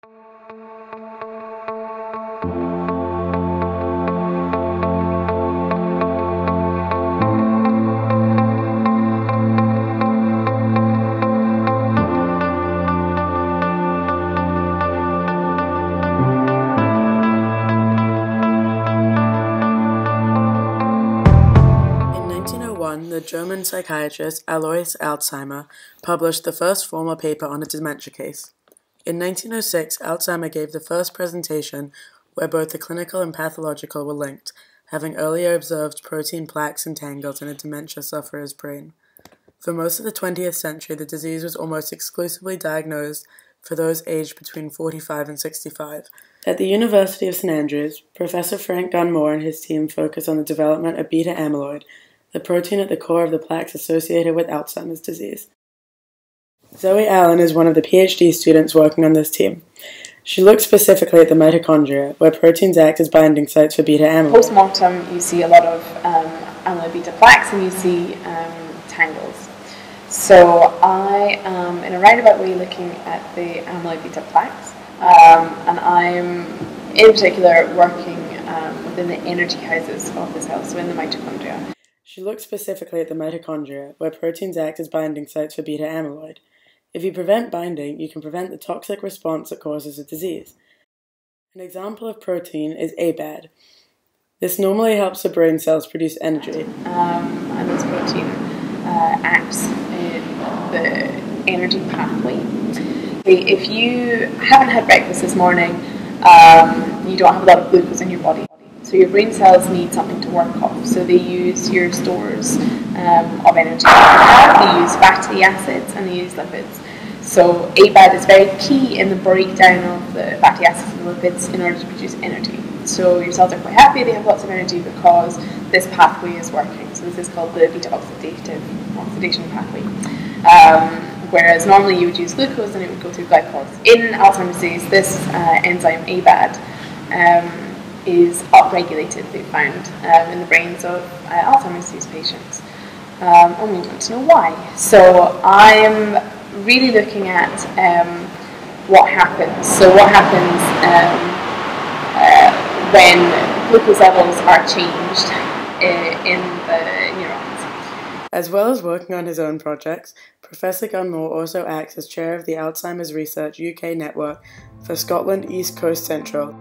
The German psychiatrist Alois Alzheimer published the first formal paper on a dementia case. In 1906, Alzheimer gave the first presentation where both the clinical and pathological were linked, having earlier observed protein plaques and tangles in a dementia sufferer's brain. For most of the 20th century, the disease was almost exclusively diagnosed for those aged between 45 and 65. At the University of St. Andrews, Professor Frank Gunmore and his team focused on the development of beta amyloid, the protein at the core of the plaques associated with Alzheimer's disease. Zoe Allen is one of the PhD students working on this team. She looked specifically at the mitochondria, where proteins act as binding sites for beta amyloid. Post-mortem, you see a lot of amyloid beta plaques and you see tangles. So I am in a roundabout way looking at the amyloid beta plaques, and I'm in particular working within the energy houses of the cells, so in the mitochondria. She looked specifically at the mitochondria, where proteins act as binding sites for beta amyloid. If you prevent binding, you can prevent the toxic response that causes the disease. An example of protein is ABAD. This normally helps the brain cells produce energy. And this protein acts in the energy pathway. If you haven't had breakfast this morning, you don't have a lot of glucose in your body. So your brain cells need something to work off, so they use your stores of energy. They use fatty acids and they use lipids. So ABAD is very key in the breakdown of the fatty acids and lipids in order to produce energy. So your cells are quite happy, they have lots of energy because this pathway is working. So this is called the beta oxidation pathway. Whereas normally you would use glucose and it would go through glycolysis. In Alzheimer's disease, this enzyme ABAD is upregulated, they found, in the brains of Alzheimer's disease patients. And we want to know why. So I'm really looking at what happens. So what happens when glucose levels are changed in the neurons. As well as working on his own projects, Professor Gunmore also acts as chair of the Alzheimer's Research UK network for Scotland East Coast Central.